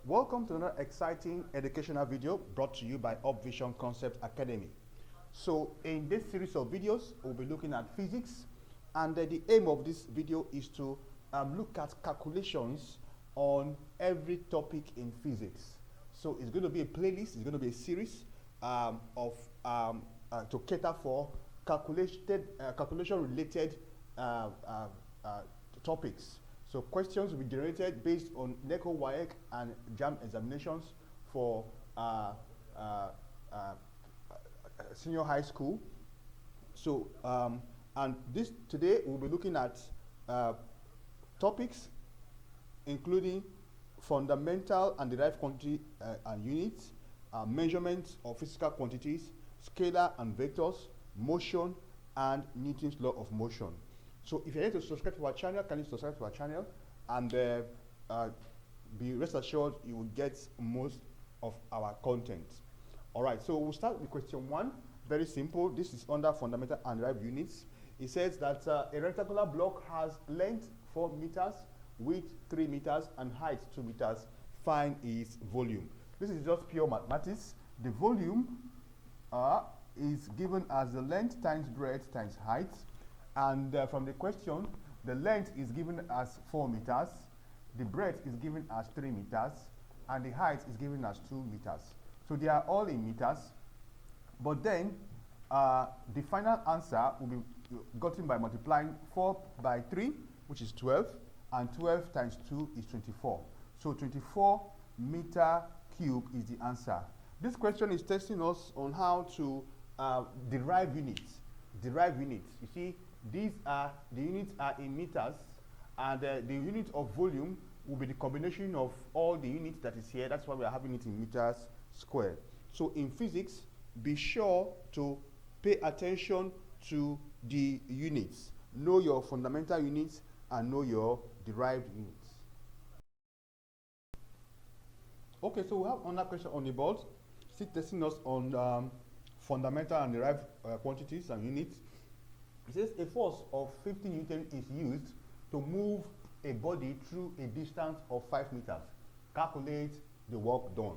Welcome to another exciting educational video brought to you by Upvision Concepts Academy. So in this series of videos, we'll be looking at physics, and the aim of this video is to look at calculations on every topic in physics. So it's going to be a playlist, it's going to be a series to cater for calculation-related topics. So questions will be generated based on NECO, WAEC, and JAMB examinations for senior high school. So and today we'll be looking at topics including fundamental and derived quantity and units, measurements of physical quantities, scalar and vectors, motion, and Newton's law of motion. So if you're here to subscribe to our channel, can you subscribe to our channel? And be rest assured you will get most of our content. All right, so we'll start with question 1. Very simple. This is under fundamental and derived units. It says that a rectangular block has length 4 meters, width 3 meters, and height 2 meters. Find its volume. This is just pure mathematics. The volume is given as the length times breadth times height. And from the question, the length is given as 4 meters, the breadth is given as 3 meters, and the height is given as 2 meters. So they are all in meters. But then the final answer will be gotten by multiplying 4 by 3, which is 12, and 12 times 2 is 24. So 24 meter cube is the answer. This question is testing us on how to derive units. Derive units. You see, the units are in meters, and the unit of volume will be the combination of all the units that is here. That's why we are having it in meters squared. So in physics, be sure to pay attention to the units. Know your fundamental units and know your derived units. Okay, so we have another question on the board, still testing us on fundamental and derived quantities and units. It says a force of 50 Newton is used to move a body through a distance of 5 meters. Calculate the work done.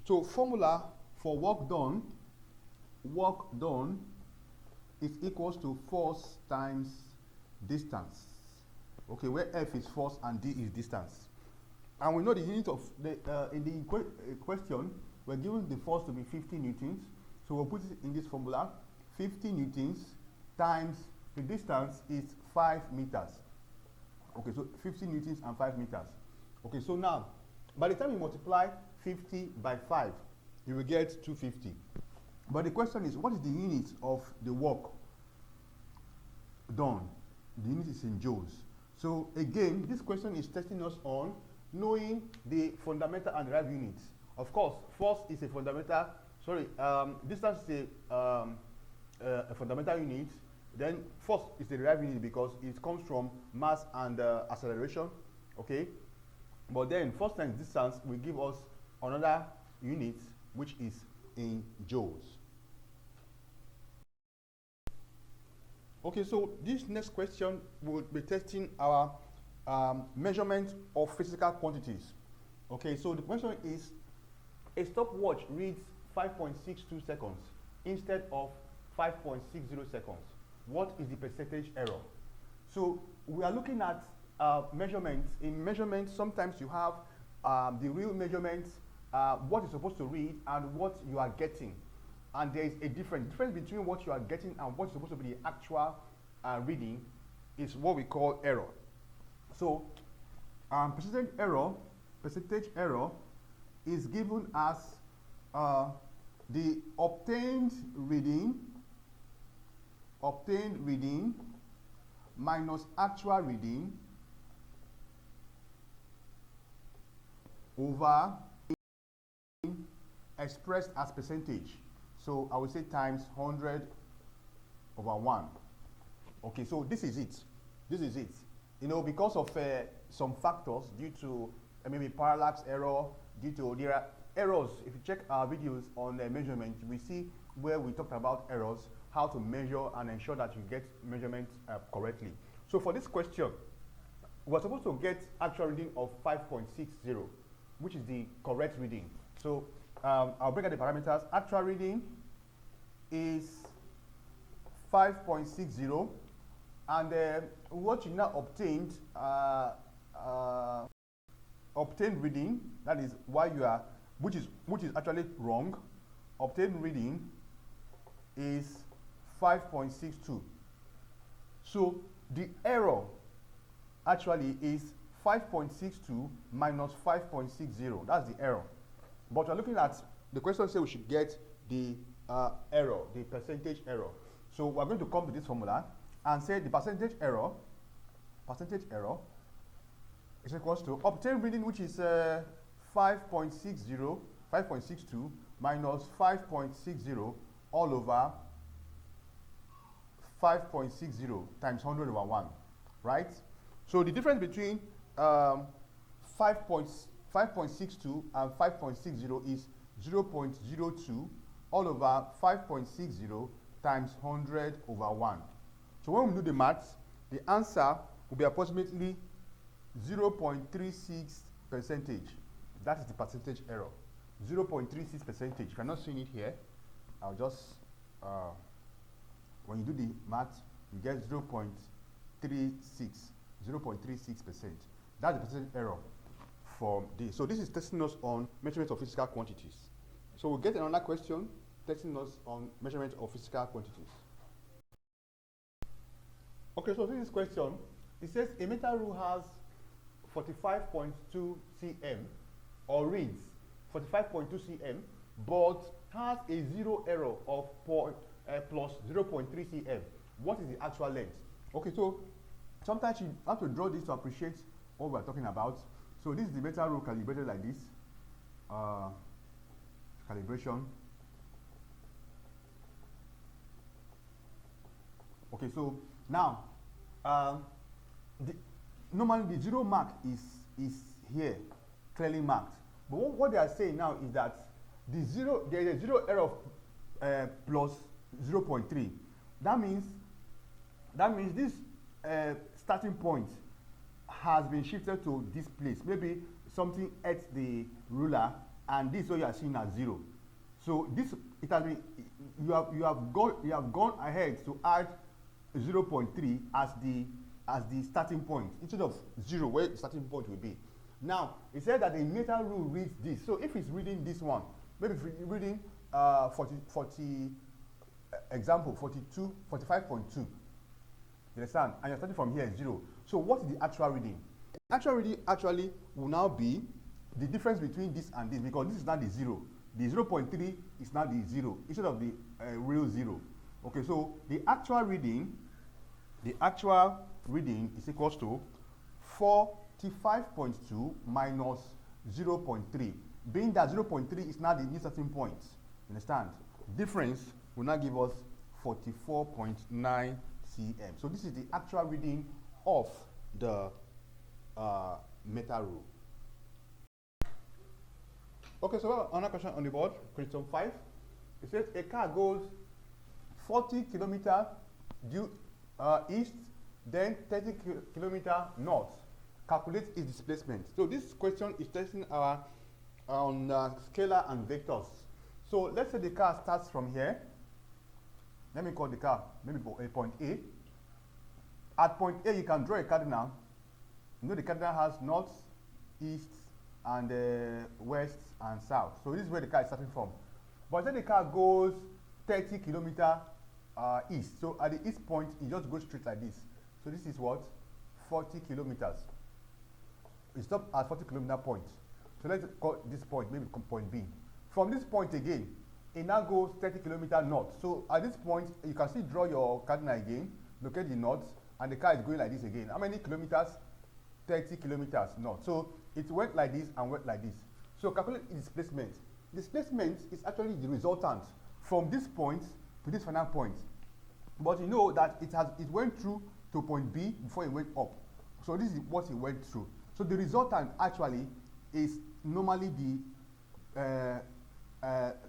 So formula for work done is equals to force times distance. Okay, where F is force and D is distance. And we know the unit of in the question, we're given the force to be 50 newtons. So we'll put it in this formula. 50 newtons times the distance is 5 meters. Okay, so 50 newtons and 5 meters. Okay, so now, by the time you multiply 50 by 5, you will get 250. But the question is, what is the unit of the work done? The unit is in joules. So again, this question is testing us on knowing the fundamental and derived units. Of course, force is a fundamental, distance is a fundamental unit. Then force is the derived unit because it comes from mass and acceleration, okay? But then force times distance will give us another unit, which is in joules. Okay, so this next question will be testing our measurement of physical quantities. Okay, so the question is, a stopwatch reads 5.62 seconds instead of 5.60 seconds. What is the percentage error? So we are looking at measurements. In measurements, sometimes you have the real measurements, what you're supposed to read and what you are getting. And there is a difference between what you are getting and what's supposed to be the actual reading is what we call error. So percentage error is given as the obtained reading minus actual reading over expressed as percentage. So I would say times 100 over 1. Okay, so this is it. You know, because of some factors due to maybe parallax error, there are errors. If you check our videos on measurement, we see where we talked about errors, how to measure and ensure that you get measurements correctly. So for this question, we're supposed to get actual reading of 5.60. which is the correct reading. So I'll break out the parameters. Actual reading is 5.60, and what you now obtained reading, that is why you are, which is actually wrong. Obtained reading is 5.62. So the error actually is 5.62 minus 5.60. That's the error. But we're looking at the question says we should get the error, the percentage error. So we're going to come to this formula and say the percentage error is equals to obtained reading, which is 5.62 minus 5.60 all over 5.60 times 100 over 1, right? So the difference between 5.62 and 5.60 is 0.02 all over 5.60 times 100 over 1. So when we do the maths, the answer will be approximately 0.36 percentage. That is the percentage error. 0.36 percentage. If you're not seeing it here, I'll just, when you do the math, you get 0.36%. That's the percentage error for this. So this is testing us on measurement of physical quantities. So we'll get another question testing us on measurement of physical quantities. Okay, so this question, it says a metal rule has 45.2 cm or reads 45.2 cm, but has a zero error of plus 0.3 cm. What is the actual length? Okay, so sometimes you have to draw this to appreciate what we're talking about. So this is the metal rule calibrated like this. Calibration. Okay, so now normally the zero mark is here, clearly marked. But what they are saying now is that there is a zero error of plus 0.3. That means this starting point has been shifted to this place. Maybe something at the ruler, and this is what you are seeing as 0. So this, it has been, you have gone ahead to add 0.3 as the starting point instead of 0 where the starting point will be. Now it said that the metal rule reads this. So if it's reading this one, maybe if it's reading 45.2, you understand? And you're starting from here 0. So what is the actual reading? The actual reading actually will now be the difference between this and this, because this is not the 0. The 0.3 is now the 0 instead of the real 0. Okay, so the actual reading is equals to 45.2 minus 0.3, being that 0.3 is now the new starting point. You understand? Difference will now give us 44.9 cm. So this is the actual reading of the metal rule. Okay, so another question on the board, question 5. It says a car goes 40 kilometers due east, then 30 kilometers north. Calculate its displacement. So this question is testing our on scalar and vectors. So let's say the car starts from here. Let me call the car maybe point A. At point A, you can draw a cardinal. You know the cardinal has north, east, and west and south. So this is where the car is starting from. But then the car goes 30 kilometers east. So at the east point, it just goes straight like this. So this is what? 40 kilometers. It stops at 40 kilometer point. So let's call this point, maybe point B. From this point again, it now goes 30 kilometers north. So at this point, you can still draw your cardinal again, locate the north, and the car is going like this again. How many kilometers? 30 kilometers north. So it went like this and went like this. So calculate its displacement. Displacement is actually the resultant from this point to this final point. But you know that it went through to point B before it went up. So this is what it went through. So the resultant actually is normally the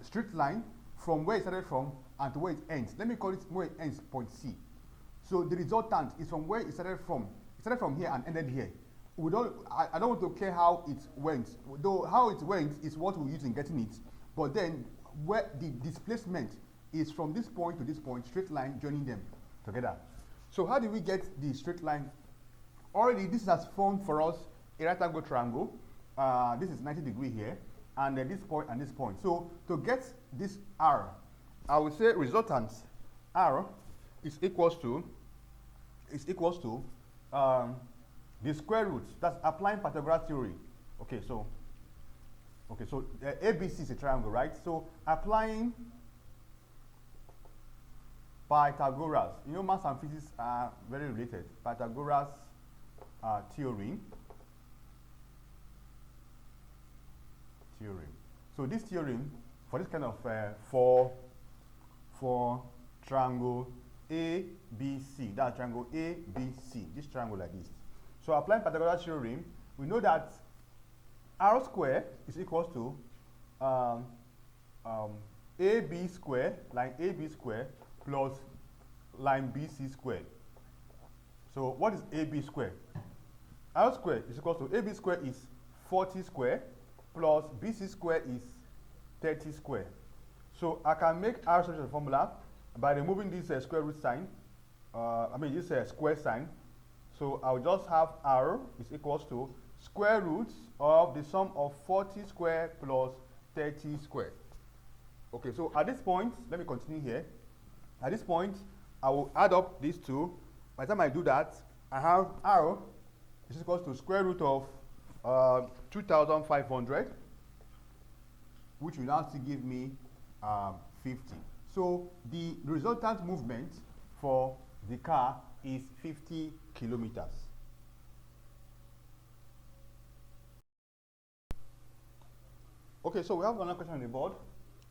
straight line from where it started from and to where it ends. Let me call it where it ends, point C. So the resultant is from where it started from. It started from here and ended here. I don't want to care how it went. Though how it went is what we use in getting it. But then where the displacement is from this point to this point, straight line joining them together. So how do we get the straight line? Already this has formed for us a right angle triangle. This is 90 degree here, and then this point and this point. So to get this R, I will say resultant R is equals to the square root. That's applying Pythagoras theory. Okay, so ABC is a triangle, right? So applying Pythagoras. You know, maths and physics are very related. Pythagoras theorem. So this theorem for this kind of for triangle ABC, that's triangle ABC, this triangle like this. So applying Pythagoras theorem, we know that R square is equals to AB square, line AB square, plus line BC square. So what is AB square? R square is equals to AB square is 40 square, plus BC square is 30 square. So I can make R such a formula by removing this square root sign, this square sign. So I'll just have R is equals to square root of the sum of 40 square plus 30 square. Okay, so at this point, let me continue here. At this point, I will add up these two. By the time I do that, I have R is equals to square root of 2,500, which will now still give me 50. So the resultant movement for the car is 50 kilometers. Okay, so we have another question on the board.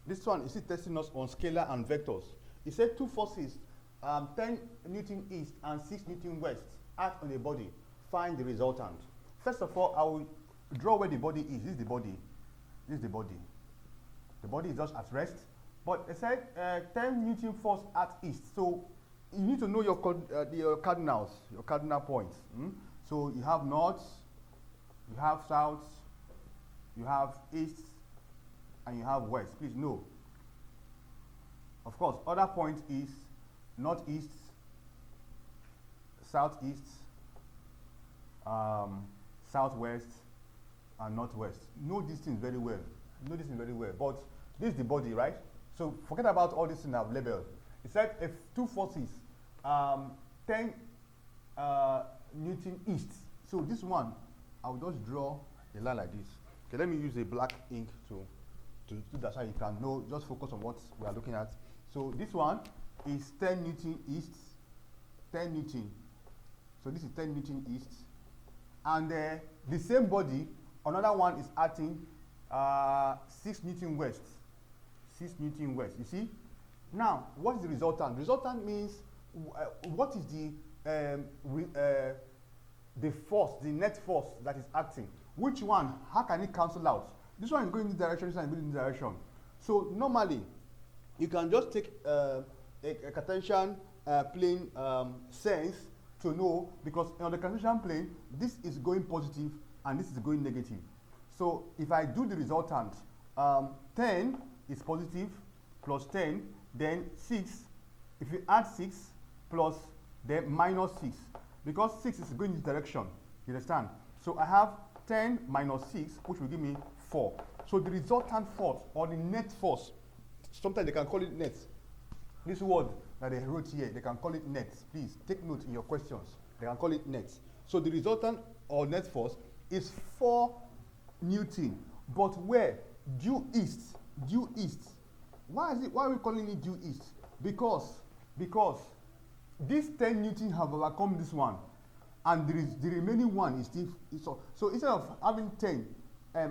This one is testing us on scalar and vectors. It said two forces, 10 Newton east and 6 Newton west, act on a body. Find the resultant. First of all, I will draw where the body is. This is the body. This is the body. The body is just at rest. But it said 10 Newton force at east. So you need to know your cardinals, your cardinal points. So you have north, you have south, you have east, and you have west. Please know. Of course, other point is northeast, southeast, southwest, and northwest. Know these things very well. Know this thing very well. But this is the body, right? So forget about all these things I've labeled. It said if two forces, 10 Newton east. So this one, I'll just draw a line like this. Okay, let me use a black ink to do that so you can know, just focus on what we are looking at. So this one is 10 Newton east, 10 Newton. So this is 10 Newton east. And the same body, another one is acting 6 Newton west. 6 Newton west, you see? Now, what is the resultant? Resultant means what is the force, the net force that is acting? Which one? How can it cancel out? This one is going in this direction, this one is going in this direction. So normally, you can just take a Cartesian plane sense to know, because on the Cartesian plane, this is going positive and this is going negative. So if I do the resultant, 10 is positive plus 10, then 6, if you add 6 plus then minus 6, because 6 is going in this direction, you understand? So I have 10 minus 6, which will give me 4. So the resultant force, or the net force, sometimes they can call it net. This word that they wrote here, they can call it net. Please take note in your questions. They can call it net. So the resultant or net force is 4 Newton. But where? Due east. Due east. Why are we calling it due east? Because this 10 Newton have overcome this one, and the remaining one is still. So instead of having 10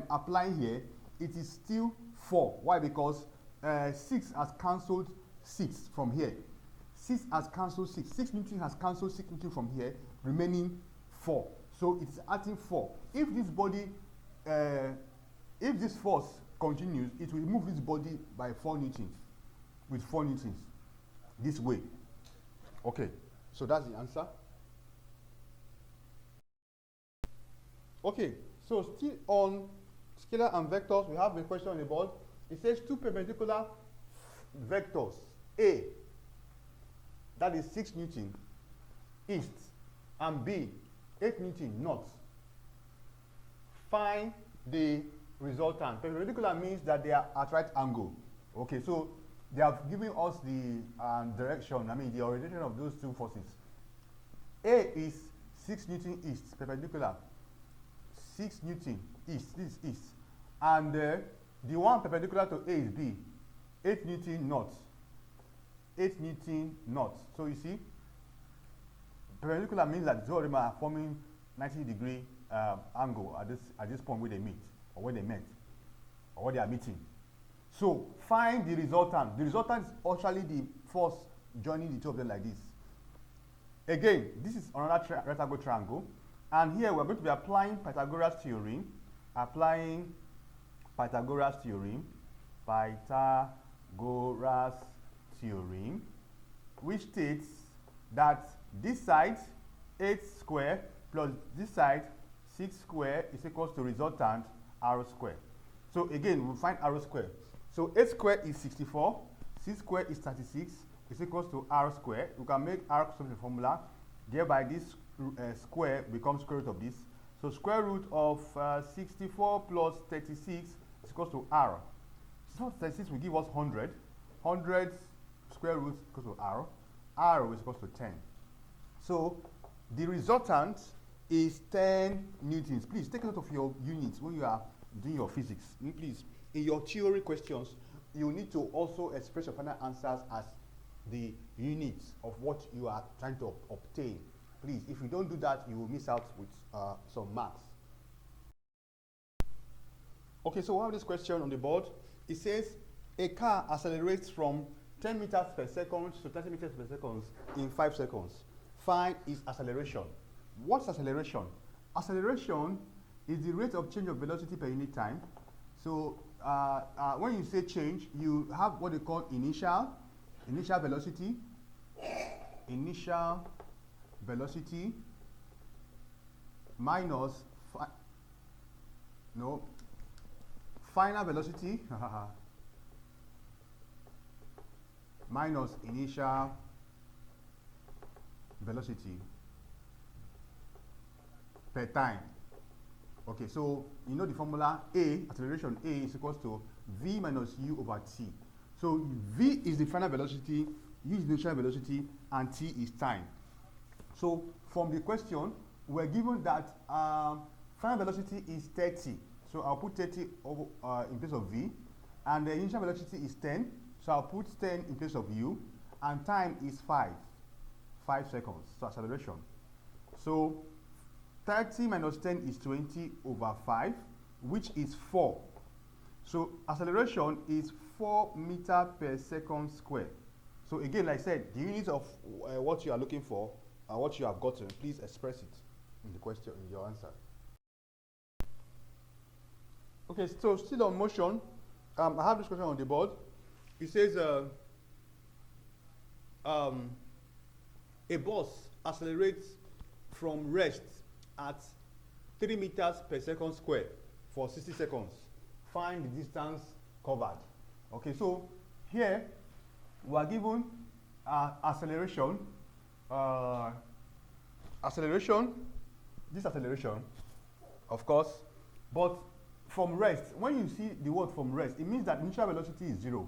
applying here, it is still 4. Why? Because 6 has cancelled 6 from here. 6 has cancelled 6. 6 Newton has cancelled 6 Newton from here, remaining 4. So it's acting 4. If this body, if this force continues, it will move this body by 4 Newtons, with 4 Newtons, this way. Okay, so that's the answer. Okay, so still on scalar and vectors, we have a question on the board. It says two perpendicular vectors, A, that is 6 Newton east, and B, 8 Newton north. Find the resultant. Perpendicular means that they are at right angle. Okay, so they have given us the direction, the orientation of those two forces. A is 6 Newton east, perpendicular. 6 Newton east, this is east. And the one perpendicular to A is B, 8 Newton north. 8 Newton north. So you see, perpendicular means that the two of them are forming 90-degree angle at this point where they meet, or where they met, or where they are meeting. So find the resultant. The resultant is actually the force joining the two of them like this. Again, this is another right angle triangle, and here we're going to be applying Pythagoras theorem. Pythagoras theorem, which states that this side 8 square plus this side 6 square is equals to resultant r square. So again, we'll find r square. So 8 square is 64, 6 square is 36, is equals to r square. We can make r substitute the formula, thereby this square becomes square root of this. So square root of 64 plus 36 is equals to r. So 36 will give us 100. 100 square root is equals to r. R is equals to 10. So the resultant is 10 newtons. Please take note of your units when you are doing your physics. Please, in your theory questions, you need to also express your final answers as the units of what you are trying to obtain. Please, if you don't do that, you will miss out with some marks. Okay, so we have this question on the board. It says a car accelerates from 10 meters per second to 30 meters per second in 5 seconds. Find its acceleration. What's acceleration? Acceleration is the rate of change of velocity per unit time. So when you say change, you have what they call initial velocity, minus final velocity minus initial velocity per time. Okay, so you know the formula A, acceleration A is equals to V minus U over T. So V is the final velocity, U is the initial velocity, and T is time. So from the question, we're given that final velocity is 30. So I'll put 30 over, in place of V, and the initial velocity is 10. So I'll put 10 in place of U, and time is 5 seconds, so acceleration. So 30 minus 10 is 20 over 5, which is 4. So acceleration is 4 meters per second square. So again, like I said, the unit of what you are looking for, what you have gotten, please express it in the question, in your answer. Okay, so still on motion, I have this question on the board. It says a bus accelerates from rest at 3 meters per second square for 60 seconds. Find the distance covered. Okay, so here we are given acceleration, this acceleration, of course, but from rest, when you see the word from rest, it means that initial velocity is 0.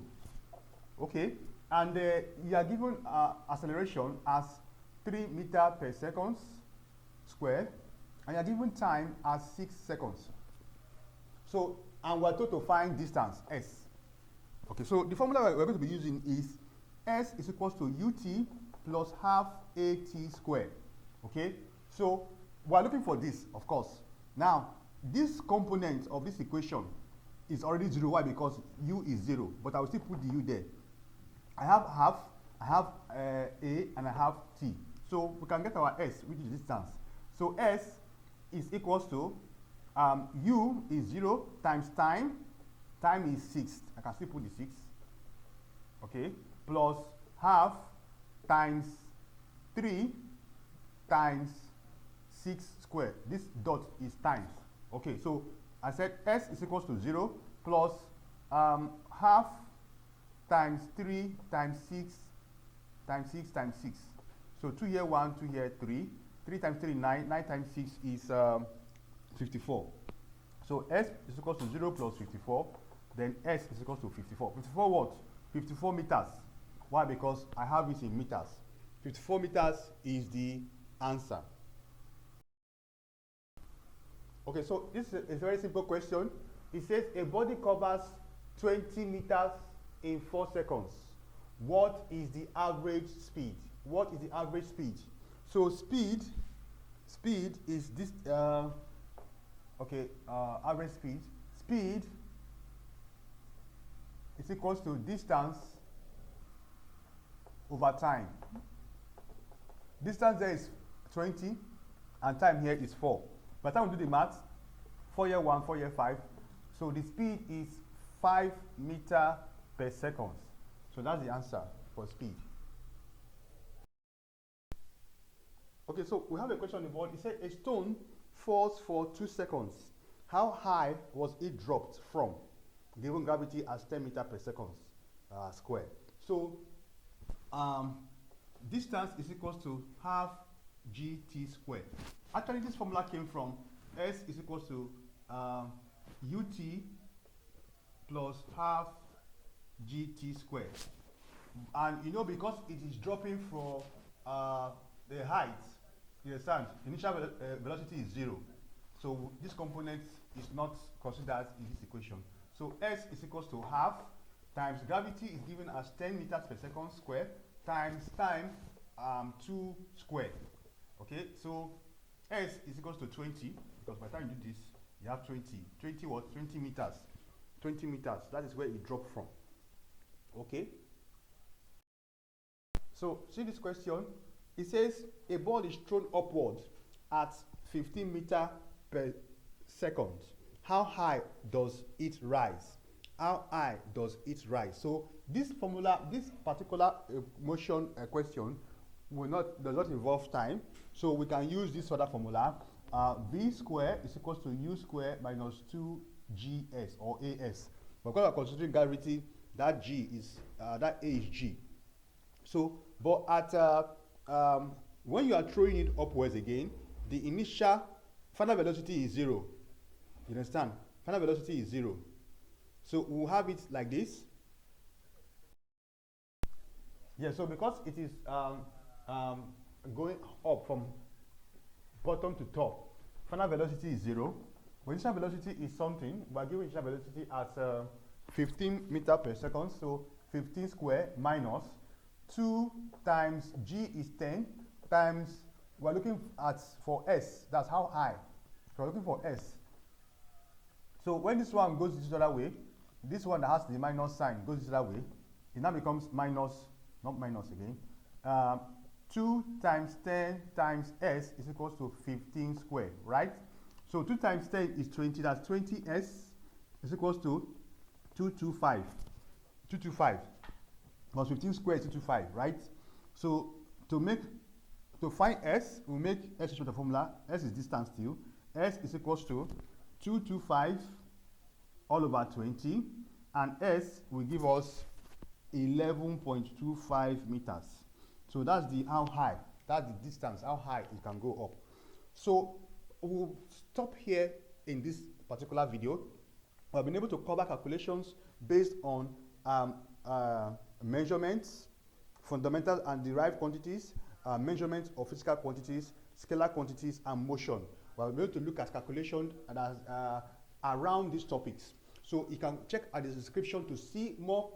Okay, and you are given acceleration as 3 meters per second square, and you are given time as 6 seconds. So, and we're told to find distance, S. Okay, so the formula we're going to be using is S is equals to UT plus half AT squared. Okay, so we're looking for this, of course. Now, this component of this equation is already 0. Why? Because U is 0, but I will still put the U there. I have half, I have A, and I have T. So we can get our S, which is distance. So S is equals to U is 0 times time. Time is 6. I can still put the 6. Okay, plus half times 3 times 6 squared. This dot is times. Okay, so I said S is equals to 0 plus half times 3 times 6 times 6 times 6. So 2 here 1, 2 here 3. 3 times 3 9, 9 times 6 is 54. So S is equals to 0 plus 54, then S is equals to 54. 54 what? 54 meters. Why? Because I have it in meters. 54 meters is the answer. Okay, so this is a very simple question. It says a body covers 20 meters in 4 seconds. What is the average speed? What is the average speed? So speed is this, average speed. Speed is equals to distance over time. Distance there is 20 and time here is 4. By the time we do the math, 4 here 1, 4 here 5. So the speed is 5 meters per second. So that's the answer for speed. Okay, so we have a question on the board. It said a stone falls for 2 seconds. How high was it dropped from? Given gravity as 10 meters per second square. So distance is equals to half gt squared. Actually, this formula came from S is equals to ut plus half gt squared. And you know, because it is dropping from the height, you understand, initial velocity is 0. So this component is not considered in this equation. So S is equals to half times gravity is given as 10 meters per second square times time 2 squared. Okay, so S is equals to 20, because by the time you do this, you have 20. 20 what? 20 meters. 20 meters. That is where it dropped from. Okay. So see this question. It says a ball is thrown upward at 15 meters per second. How high does it rise? How high does it rise? So this formula, this particular motion question does not involve time. So we can use this other formula. V square is equals to U square minus 2GS or AS. But because we're considering gravity, that G is that A is G. So, but at when you are throwing it upwards again, the initial final velocity is 0. You understand? Final velocity is 0. So we'll have it like this. Yeah. So because it is going up from bottom to top, final velocity is 0. When initial velocity is something, we're giving initial velocity at 15 meters per second. So 15 square minus 2 times G is 10 times, we're looking at for S, that's how high. So we're looking for S. So when this one goes this other way, this one that has the minus sign goes this other way, it now becomes minus, not minus again. 2 times 10 times S is equals to 15 square, right? So 2 times 10 is 20, that's 20S is equals to 225. 225 plus 15 square is 225, right? So to find S, we'll make S equal to the formula. S is distance still. S is equals to 225 all over 20, and S will give us 11.25 meters. So that's the how high, that's the distance, how high it can go up. So we'll stop here in this particular video. We've been able to cover calculations based on measurements, fundamental and derived quantities, measurements of physical quantities, scalar quantities, and motion. We'll be able to look at calculation around these topics. So you can check at the description to see more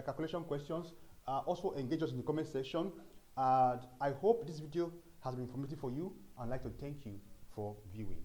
calculation questions. Also engage us in the comment section. I hope this video has been informative for you. I'd like to thank you for viewing.